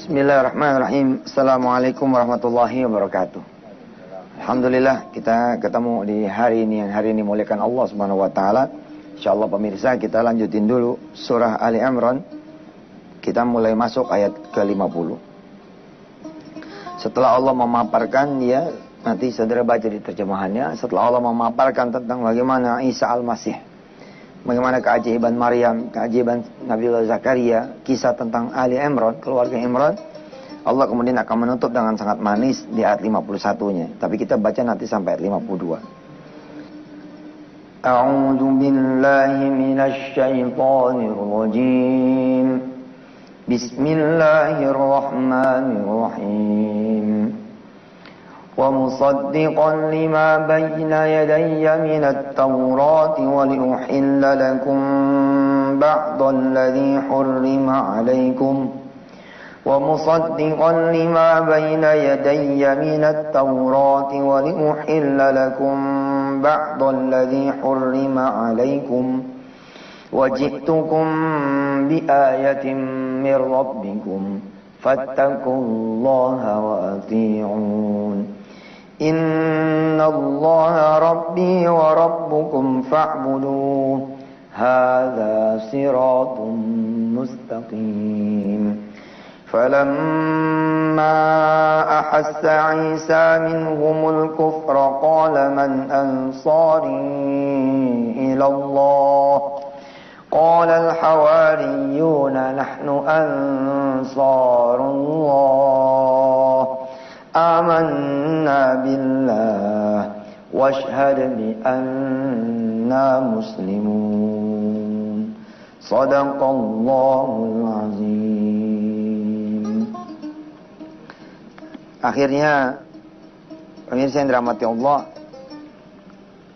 Bismillahirrahmanirrahim. Assalamualaikum warahmatullahi wabarakatuh. Alhamdulillah kita ketemu di hari ini, yang hari ini muliakan Allah Subhanahu wa taala. Insyaallah pemirsa, kita lanjutin dulu surah Ali Imran. Kita mulai masuk ayat ke-50. Setelah Allah memaparkan, ya nanti saudara baca di terjemahannya, setelah Allah memaparkan tentang bagaimana Isa Al-Masih, bagaimana keajaiban Maryam, keajaiban Nabiullah Zakaria, kisah tentang Ali Imran, keluarga Imran, Allah kemudian akan menutup dengan sangat manis di ayat 51-nya. Tapi kita baca nanti sampai ayat 52. A'udzu billahi minasy syaithanir rajim. Bismillahirrahmanirrahim. ومصدقا لما بين يدي من التوراة ولأحل لكم بعض الذي حرم عليكم ومصدقا لما بين يدي من التوراة ولأحل لكم بعض الذي حرم عليكم وجئتكم بآية من ربكم فاتقوا الله وأطيعون إن الله ربي وربكم فاعبدوه هذا صراط مستقيم فلما أحس عيسى منهم الكفر قال من أنصاري إلى الله قال الحواريون نحن أنصار الله آمنا بالله واشهد بأننا مسلمون صدق الله العظيم. Akhirnya pemirsa yang dirahmati Allah,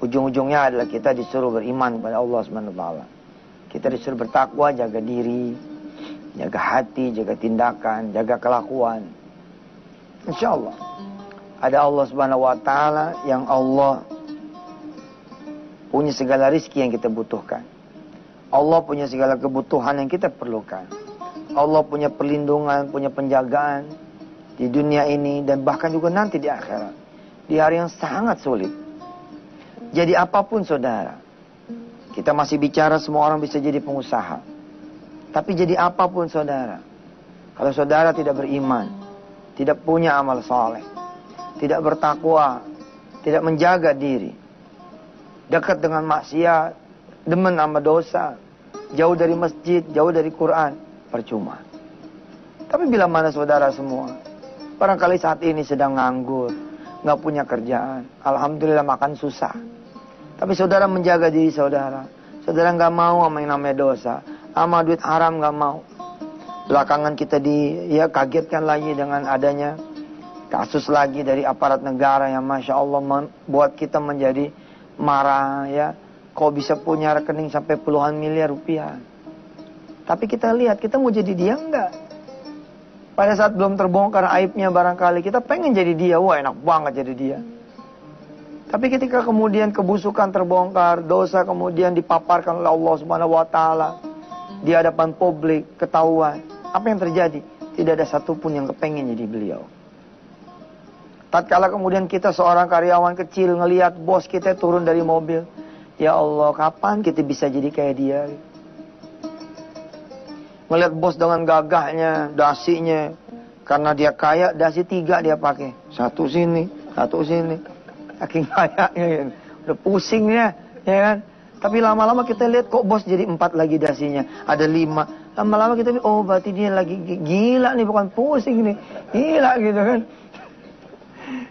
ujung-ujungnya adalah kita disuruh beriman kepada Allah Subhanahu wa taala. Kita disuruh bertakwa, jaga diri, jaga hati, jaga tindakan, jaga kelakuan. InsyaAllah ada Allah Subhanahu wa taala yang Allah punya segala rizki yang kita butuhkan. Allah punya segala kebutuhan yang kita perlukan. Allah punya perlindungan, punya penjagaan di dunia ini dan bahkan juga nanti di akhirat. Di hari yang sangat sulit. Jadi apapun saudara, kita masih bicara semua orang bisa jadi pengusaha. Tapi jadi apapun saudara, kalau saudara tidak beriman, tidak punya amal soleh, tidak bertakwa, tidak menjaga diri, dekat dengan maksiat, demen sama dosa, jauh dari masjid, jauh dari Quran, percuma. Tapi bila mana saudara semua, barangkali saat ini sedang nganggur, nggak punya kerjaan, alhamdulillah makan susah. Tapi saudara menjaga diri saudara. Saudara nggak mau sama yang namanya dosa, sama duit haram nggak mau. Belakangan kita kagetkan lagi dengan adanya kasus lagi dari aparat negara yang masya Allah membuat kita menjadi marah ya. Kok bisa punya rekening sampai puluhan miliar rupiah? Tapi kita lihat, kita mau jadi dia enggak? Pada saat belum terbongkar aibnya barangkali kita pengen jadi dia, wah enak banget jadi dia. Tapi ketika kemudian kebusukan terbongkar, dosa kemudian dipaparkan oleh Allah Subhanahu wa taala di hadapan publik, ketahuan, apa yang terjadi? Tidak ada satupun yang kepengen jadi beliau. Tatkala kemudian kita seorang karyawan kecil ngelihat bos kita turun dari mobil, ya Allah, kapan kita bisa jadi kayak dia? Ngelihat bos dengan gagahnya, dasinya, karena dia kaya, dasi 3 dia pakai, satu sini, satu sini. Saking kayaknya, udah pusing ya kan? Tapi lama-lama kita lihat kok bos jadi 4 lagi dasinya, ada 5. Lama-lama kita lihat, oh berarti dia lagi gila nih, bukan pusing nih, gila gitu kan?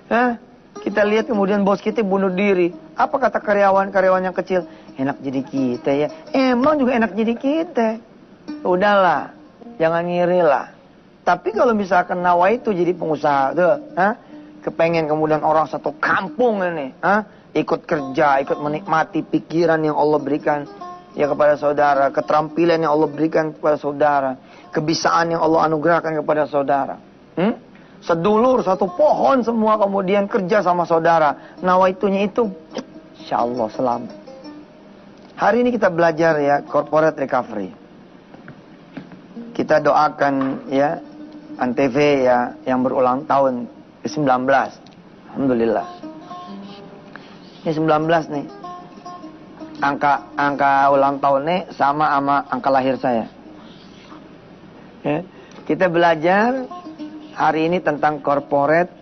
Hah? Kita lihat kemudian bos kita bunuh diri. Apa kata karyawan-karyawan yang kecil? Enak jadi kita ya. Emang juga enak jadi kita. Udahlah, jangan ngiri lah. Tapi kalau misalkan Nawa itu jadi pengusaha tuh, kepengen kemudian orang satu kampung ini, ikut kerja, ikut menikmati pikiran yang Allah berikan ya kepada saudara, keterampilan yang Allah berikan kepada saudara, kebisaan yang Allah anugerahkan kepada saudara. Sedulur satu pohon semua kemudian kerja sama saudara, nawaitunya itu, insya Allah selamat. Hari ini kita belajar ya corporate recovery. Kita doakan ya Antv ya yang berulang tahun ke-19. Alhamdulillah. Ini 19 nih. Angka ulang tahunnya sama angka lahir saya. Ya. Kita belajar hari ini tentang corporate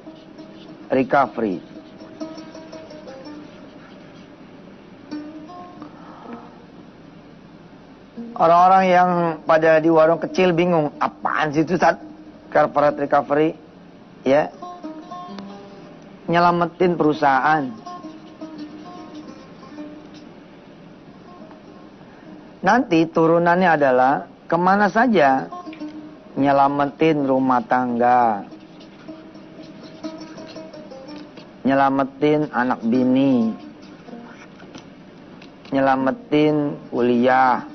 recovery. Orang-orang yang pada di warung kecil bingung, apaan sih itu corporate recovery? Ya, nyelamatin perusahaan. Nanti turunannya adalah kemana saja? Nyelamatin rumah tangga, nyelamatin anak bini, nyelamatin kuliah,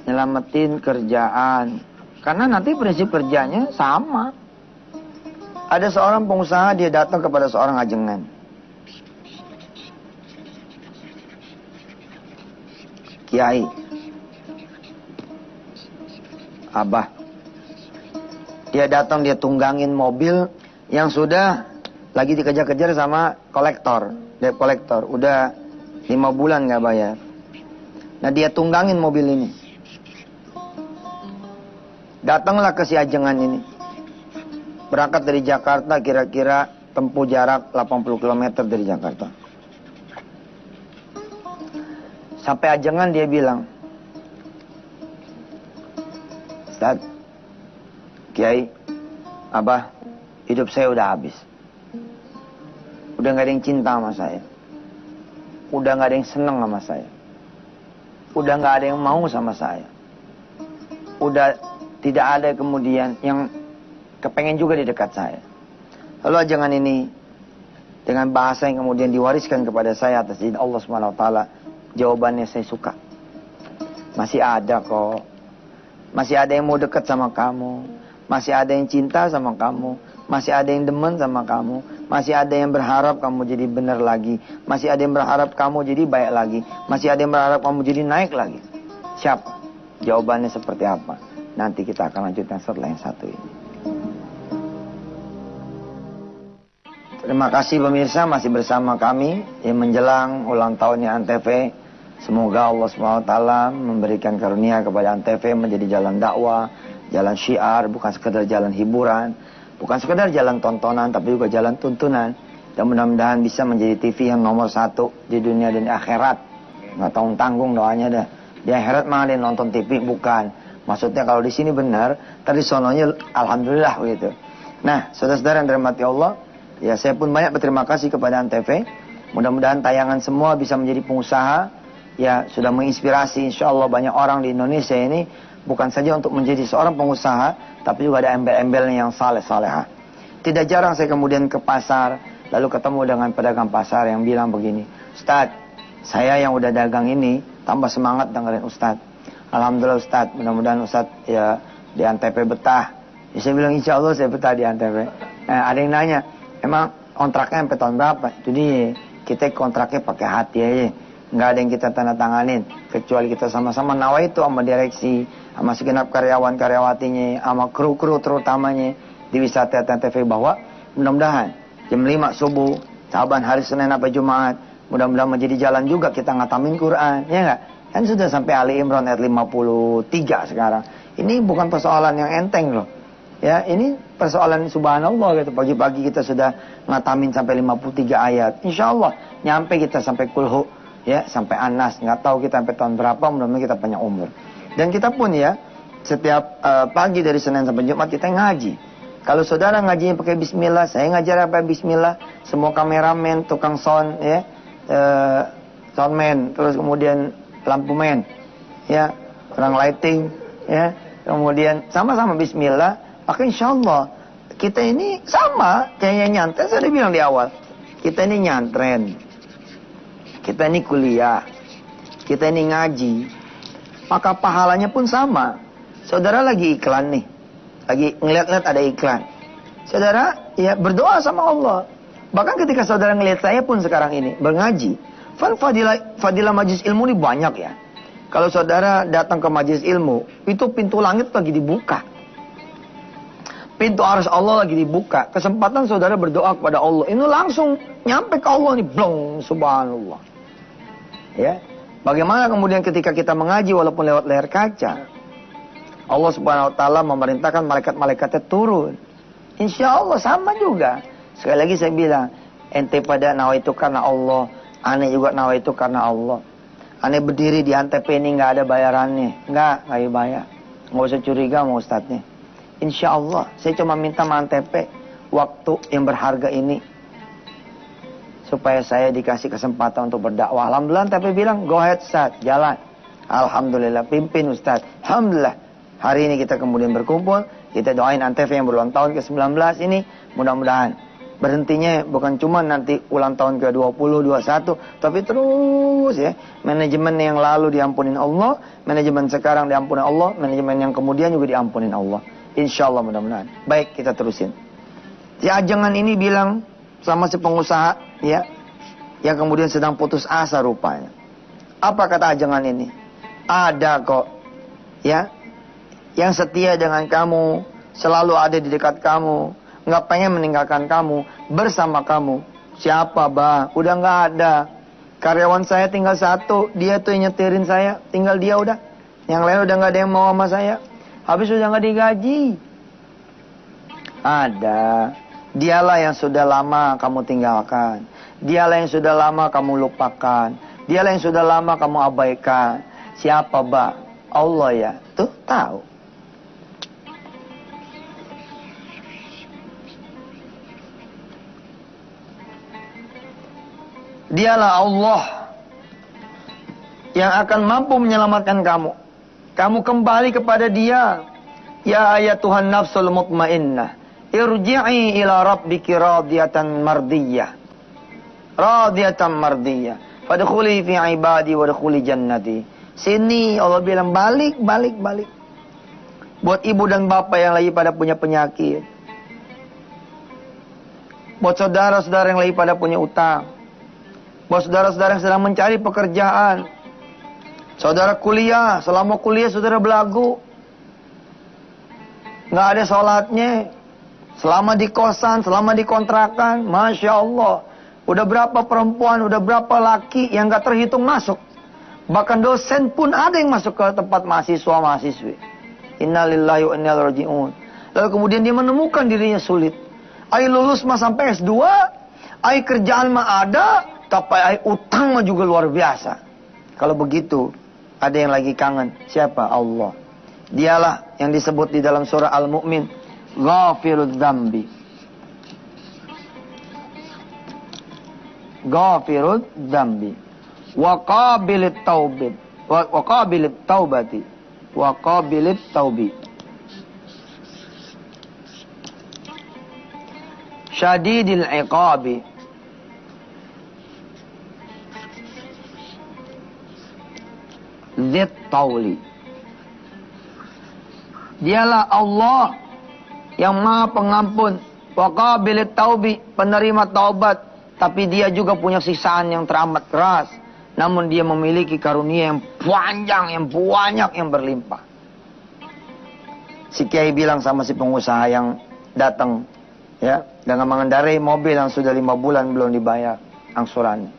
nyelamatin kerjaan. Karena nanti prinsip kerjanya sama. Ada seorang pengusaha, dia datang kepada seorang ajengan. Kiai, Abah, dia datang, dia tunggangin mobil yang sudah lagi dikejar-kejar sama kolektor, debt kolektor, udah 5 bulan nggak bayar. Nah, dia tunggangin mobil ini. Datanglah ke si ajengan ini. Berangkat dari Jakarta, kira-kira tempuh jarak 80 km dari Jakarta. Sampai ajengan dia bilang, Ustaz, Kiai, Abah, hidup saya udah habis. Udah gak ada yang cinta sama saya. Udah gak ada yang seneng sama saya. Udah gak ada yang mau sama saya. Udah tidak ada kemudian yang kepengen juga di dekat saya. Lalu ajengan ini dengan bahasa yang kemudian diwariskan kepada saya atas izin Allah SWT, jawabannya saya suka. Masih ada kok. Masih ada yang mau dekat sama kamu. Masih ada yang cinta sama kamu. Masih ada yang demen sama kamu. Masih ada yang berharap kamu jadi benar lagi. Masih ada yang berharap kamu jadi baik lagi. Masih ada yang berharap kamu jadi naik lagi. Siapa? Jawabannya seperti apa? Nanti kita akan lanjutkan setelah yang satu ini. Terima kasih pemirsa masih bersama kami yang menjelang ulang tahunnya Antv. Semoga Allah SWT memberikan karunia kepada Antv menjadi jalan dakwah, jalan syiar, bukan sekedar jalan hiburan, bukan sekedar jalan tontonan, tapi juga jalan tuntunan. Dan mudah-mudahan bisa menjadi TV yang nomor 1 di dunia dan di akhirat. Nggak tanggung doanya dah. Di akhirat mah ada nonton TV, bukan. Maksudnya kalau di sini benar, tadi sononya alhamdulillah begitu. Nah, saudara-saudara yang dirahmati Allah, ya saya pun banyak berterima kasih kepada Antv. Mudah-mudahan tayangan semua bisa menjadi pengusaha. Ya, sudah menginspirasi insya Allah banyak orang di Indonesia ini. Bukan saja untuk menjadi seorang pengusaha, tapi juga ada embel-embelnya yang saleh-salehah. Tidak jarang saya kemudian ke pasar, lalu ketemu dengan pedagang pasar yang bilang begini, Ustadz, saya yang udah dagang ini, tambah semangat dengerin Ustadz. Alhamdulillah Ustadz, mudah-mudahan Ustadz ya di Antv betah. Ya, saya bilang insya Allah saya betah di Antv. Nah, ada yang nanya, emang kontraknya sampai tahun berapa? Jadi kita kontraknya pakai hati aja. Nggak ada yang kita tanda tanganin, kecuali kita sama-sama nawaitu sama direksi, sama segenap karyawan-karyawatinya, sama kru-kru terutamanya di Wisata Antv, bahwa mudah-mudahan jam 5 subuh, Saban hari Senin sampai Jumat, mudah-mudahan menjadi jalan juga kita ngatamin Quran, ya nggak? Kan sudah sampai Ali Imran ayat 53 sekarang. Ini bukan persoalan yang enteng loh. Ya, ini persoalan subhanallah gitu. Pagi-pagi kita sudah ngatamin sampai 53 ayat. Insya Allah nyampe kita sampai kulhu. Ya, sampai Anas, nggak tahu kita sampai tahun berapa, mudah-mudahan kita panjang umur. Dan kita pun ya, setiap pagi dari Senin sampai Jumat kita ngaji. Kalau saudara ngajinya pakai bismillah, saya ngajar apa bismillah. Semua kameramen, tukang sound, ya, soundman, terus kemudian lampu man, ya, orang lighting, ya, kemudian sama-sama bismillah. Maka insya Allah kita ini sama kayak nyantai. Saya udah bilang di awal, kita ini nyantren. Kita ini kuliah, kita ini ngaji, maka pahalanya pun sama. Saudara lagi iklan nih, lagi ngeliat-liat ada iklan. Saudara ya berdoa sama Allah. Bahkan ketika saudara ngeliat saya pun sekarang ini berngaji, fadilah majlis ilmu ini banyak ya. Kalau saudara datang ke majlis ilmu, itu pintu langit lagi dibuka. Pintu arsy Allah lagi dibuka. Kesempatan saudara berdoa kepada Allah. Ini langsung nyampe ke Allah nih. Blong, subhanallah. Ya. Bagaimana kemudian ketika kita mengaji walaupun lewat layar kaca. Allah subhanahu wa ta'ala memerintahkan malaikat-malaikatnya turun. Insya Allah sama juga. Sekali lagi saya bilang. Ente pada nawa itu karena Allah. Aneh juga nawa itu karena Allah. Aneh berdiri di Antep ini nggak ada bayarannya. Nggak dibayar. Nggak usah curiga sama ustadznya. Insya Allah, saya cuma minta sama Antep waktu yang berharga ini. Supaya saya dikasih kesempatan untuk berdakwah. Alhamdulillah Antep bilang, go ahead Ustaz, jalan. Alhamdulillah, pimpin Ustaz. Alhamdulillah, hari ini kita kemudian berkumpul. Kita doain Antep yang berulang tahun ke-19 ini. Mudah-mudahan berhentinya bukan cuma nanti ulang tahun ke-20, 21. Tapi terus ya. Manajemen yang lalu diampunin Allah. Manajemen sekarang diampunin Allah. Manajemen yang kemudian juga diampunin Allah. Insya Allah mudah-mudahan. Baik, kita terusin. Si Ajangan ini bilang sama si pengusaha ya, yang kemudian sedang putus asa rupanya. Apa kata Ajangan ini? Ada kok ya, yang setia dengan kamu, selalu ada di dekat kamu, nggak pengen meninggalkan kamu, bersama kamu. Siapa bah? Udah nggak ada. Karyawan saya tinggal satu, dia tuh yang nyetirin saya, tinggal dia udah. Yang lain udah nggak ada yang mau sama saya. Habis sudah nggak digaji. Ada. Dialah yang sudah lama kamu tinggalkan. Dialah yang sudah lama kamu lupakan. Dialah yang sudah lama kamu abaikan. Siapa bah? Allah ya. Tuh tahu. Dialah Allah yang akan mampu menyelamatkan kamu. Kamu kembali kepada Dia. Ya ayatuhan nafsul mutmainnah. Irji'i ila rabbiki radiyatan mardiyah. Radiyatan mardiyah. Fadkhuli fi ibadi wadkhuli jannati. Sini Allah bilang balik. Buat ibu dan bapak yang lagi pada punya penyakit. Buat saudara-saudara yang lagi pada punya utang. Buat saudara-saudara yang sedang mencari pekerjaan. Saudara kuliah, selama kuliah saudara belagu. Nggak ada sholatnya. Selama di kosan, selama di kontrakan. Masya Allah. Udah berapa perempuan, udah berapa laki yang nggak terhitung masuk. Bahkan dosen pun ada yang masuk ke tempat mahasiswa-mahasiswi. Innalillahi wa inna ilaihi raji'un. Lalu kemudian dia menemukan dirinya sulit. Ai lulus mah sampai S2. Ai kerjaan mah ada. Tapi ai utang mah juga luar biasa. Kalau begitu, ada yang lagi kangen. Siapa? Allah. Dialah yang disebut di dalam surah Al-Mu'min. Ghafirudz dzambi. Ghafirudz dzambi. Wa qabilit taubit. Wa qabilit taubati. Wa qabilit taubi. Syadidil iqabi. Dzat tauli. Dialah Allah yang Maha Pengampun, wa qabilit taubi, penerima taubat, tapi dia juga punya siksaan yang teramat keras. Namun dia memiliki karunia yang panjang, yang banyak, yang berlimpah. Si Kiai bilang sama si pengusaha yang datang ya, dengan mengendarai mobil yang sudah 5 bulan belum dibayar angsurannya.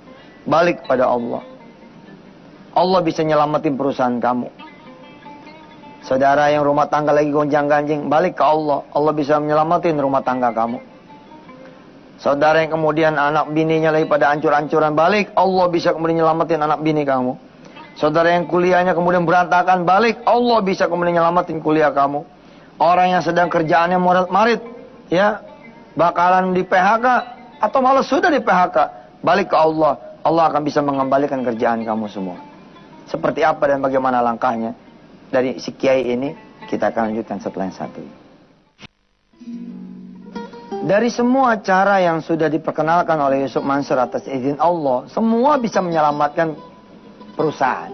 Balik pada Allah. Allah bisa nyelamatin perusahaan kamu. Saudara yang rumah tangga lagi gonjang-ganjing, balik ke Allah. Allah bisa menyelamatin rumah tangga kamu. Saudara yang kemudian anak bininya lagi pada ancur-ancuran, balik. Allah bisa kemudian nyelamatin anak bini kamu. Saudara yang kuliahnya kemudian berantakan, balik. Allah bisa kemudian nyelamatin kuliah kamu. Orang yang sedang kerjaannya marit, ya, bakalan di PHK atau malah sudah di PHK, balik ke Allah. Allah akan bisa mengembalikan kerjaan kamu semua. Seperti apa dan bagaimana langkahnya dari si Kiai ini, kita akan lanjutkan setelah yang satu. Dari semua cara yang sudah diperkenalkan oleh Yusuf Mansur atas izin Allah, semua bisa menyelamatkan perusahaan.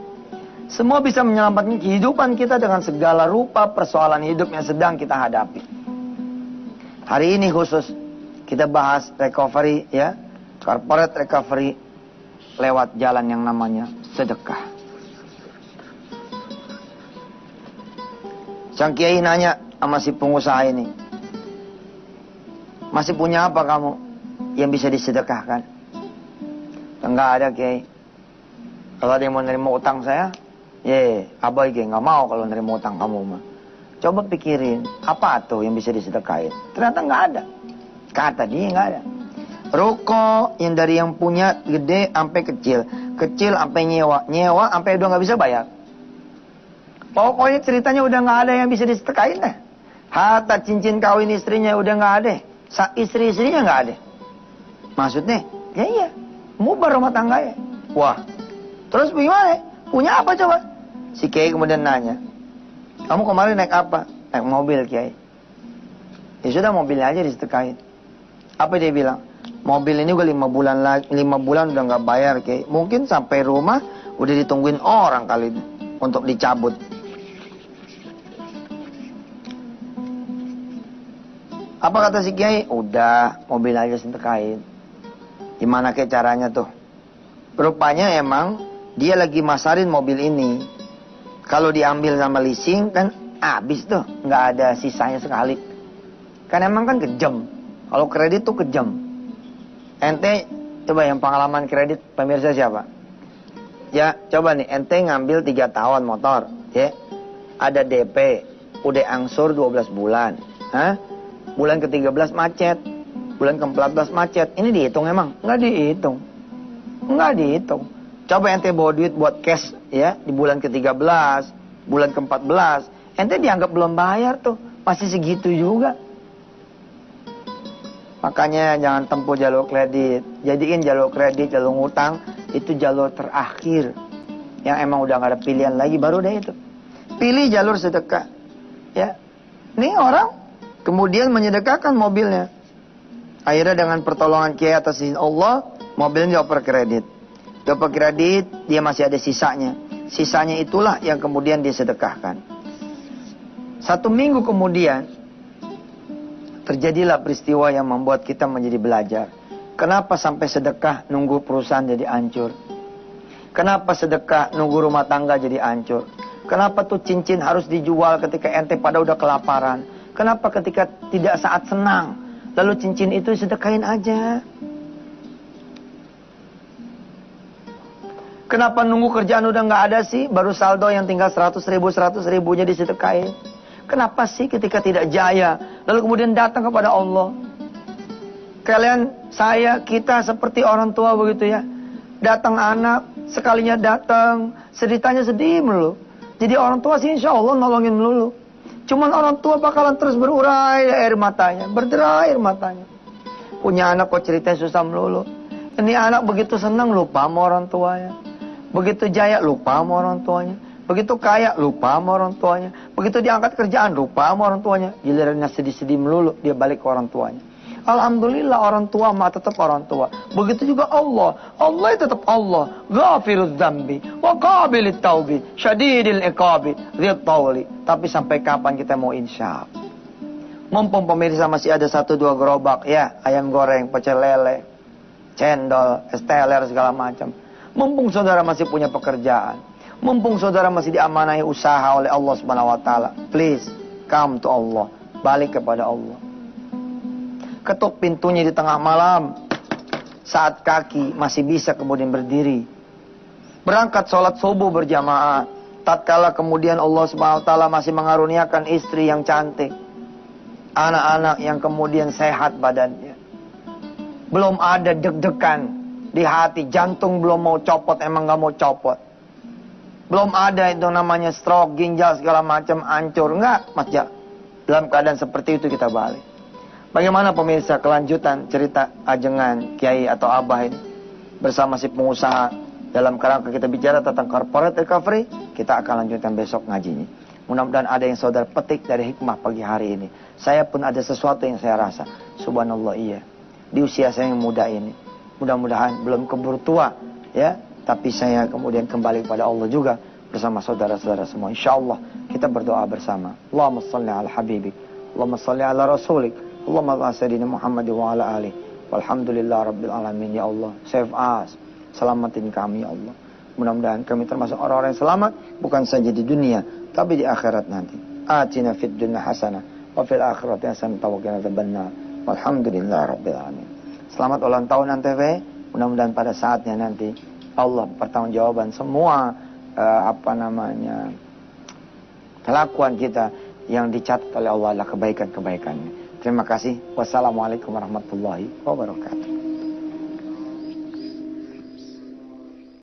Semua bisa menyelamatkan kehidupan kita dengan segala rupa persoalan hidup yang sedang kita hadapi. Hari ini khusus kita bahas recovery ya, corporate recovery lewat jalan yang namanya sedekah. Sang Kiai nanya sama si pengusaha ini, Masih punya apa kamu yang bisa disedekahkan? Enggak ada, Kiai. Kalau ada yang mau nerima utang saya, abai Kiai, nggak mau kalau nerima utang kamu mah. Coba pikirin, apa tuh yang bisa disedekahin? Ternyata nggak ada. Kata dia nggak ada. Ruko yang dari yang punya gede sampai kecil, kecil sampai nyewa, nyewa sampai udah nggak bisa bayar. Pokoknya ceritanya udah nggak ada yang bisa disedekahin deh. Harta cincin kawin istrinya udah nggak ada, istri-istrinya nggak ada. Maksudnya, ya iya, mubar rumah tangga ya. Wah, terus bagaimana? Punya apa coba? Si Kiai kemudian nanya, kamu kemarin naik apa? Naik mobil, Kiai. Ya sudah, mobilnya aja disedekahin. Apa dia bilang? Mobil ini udah 5 bulan lagi, 5 bulan udah nggak bayar, Kiai. Mungkin sampai rumah udah ditungguin orang kali untuk dicabut. Apa kata si Kiai? Udah, mobil aja sedekahin. Gimana kayak caranya tuh? Rupanya emang dia lagi masarin mobil ini. Kalau diambil sama leasing kan habis tuh, nggak ada sisanya sekali. Kan emang kan kejam. Kalau kredit tuh kejam. Ente coba yang pengalaman kredit pemirsa siapa? Ya coba nih, ente ngambil 3 tahun motor, ya. Ada DP, udah angsur 12 bulan. Hah? Bulan ke-13 macet, bulan ke-14 macet. Ini dihitung emang? Nggak dihitung. Nggak dihitung. Coba ente bawa duit buat cash ya di bulan ke-13, bulan ke-14, ente dianggap belum bayar tuh, masih segitu juga. Makanya jangan tempuh jalur kredit. Jadiin jalur kredit, jalur ngutang itu jalur terakhir. Yang emang udah nggak ada pilihan lagi, baru deh itu. Pilih jalur sedekah. Ya. Nih orang kemudian menyedekahkan mobilnya. Akhirnya dengan pertolongan Kiai atas izin Allah, mobilnya dioper kredit. Dioper kredit, dia masih ada sisanya. Sisanya itulah yang kemudian disedekahkan. 1 minggu kemudian, terjadilah peristiwa yang membuat kita menjadi belajar. Kenapa sampai sedekah nunggu perusahaan jadi hancur? Kenapa sedekah nunggu rumah tangga jadi hancur? Kenapa tuh cincin harus dijual ketika ente pada udah kelaparan? Kenapa ketika tidak saat senang, lalu cincin itu sedekahin aja? Kenapa nunggu kerjaan udah nggak ada sih, baru saldo yang tinggal 100 ribunya disedekahin? Kenapa sih ketika tidak jaya, lalu kemudian datang kepada Allah? Kalian, saya, kita seperti orang tua begitu ya. Datang anak, sekalinya datang, ceritanya sedih melulu. Jadi orang tua sih insya Allah nolongin melulu. Cuman orang tua bakalan terus berurai air matanya, berderai air matanya. Punya anak kok ceritanya susah melulu. Ini anak begitu senang lupa sama orang tuanya. Begitu jaya lupa sama orang tuanya. Begitu kaya lupa sama orang tuanya. Begitu diangkat kerjaan lupa sama orang tuanya. Gilirannya sedih-sedih melulu, dia balik ke orang tuanya. Alhamdulillah orang tua mah tetap orang tua. Begitu juga Allah. Allah tetap Allah. Ghafirudz dzambi wa qabilit taubi, syadidil iqabi, dzit tauli. Tapi sampai kapan kita mau insaf? Mumpung pemirsa masih ada 1-2 gerobak ya, ayam goreng, pecel lele, cendol, es teler segala macam. Mumpung saudara masih punya pekerjaan. Mumpung saudara masih diamanahi usaha oleh Allah Subhanahu wa taala. Please come to Allah. Balik kepada Allah. Ketuk pintunya di tengah malam, saat kaki masih bisa kemudian berdiri. Berangkat sholat subuh berjamaah, tatkala kemudian Allah Subhanahu wa taala masih mengaruniakan istri yang cantik, anak-anak yang kemudian sehat badannya. Belum ada deg-degan di hati, jantung belum mau copot, emang gak mau copot. Belum ada itu namanya stroke, ginjal segala macam hancur, enggak, Mas Ja. Dalam keadaan seperti itu kita balik. Bagaimana pemirsa kelanjutan cerita ajengan Kiai atau Abah ini bersama si pengusaha dalam kerangka kita bicara tentang corporate recovery, kita akan lanjutkan besok ngajinya. Mudah-mudahan ada yang saudara petik dari hikmah pagi hari ini. Saya pun ada sesuatu yang saya rasa, subhanallah iya, di usia saya yang muda ini, mudah-mudahan belum keburu tua ya, tapi saya kemudian kembali kepada Allah juga bersama saudara-saudara semua. Insyaallah kita berdoa bersama. Allahumma shalli ala habibik, Allahumma shalli ala rasulik, Allahumma sayyidina Muhammad wa ala alihi. Walhamdulillah rabbil alamin. Ya Allah, save us, selamatin kami ya Allah. Mudah-mudahan kami termasuk orang-orang yang selamat, bukan saja di dunia tapi di akhirat nanti. Atina fid dunya hasanah wa fil akhirati hasanah wa qina adzabannar. Alhamdulillahirabbil alamin. Selamat ulang tahun Antv. Mudah-mudahan pada saatnya nanti Allah bertanggungjawaban semua kelakuan kita yang dicatat oleh Allah adalah kebaikan-kebaikannya. Terima kasih. Wassalamualaikum warahmatullahi wabarakatuh.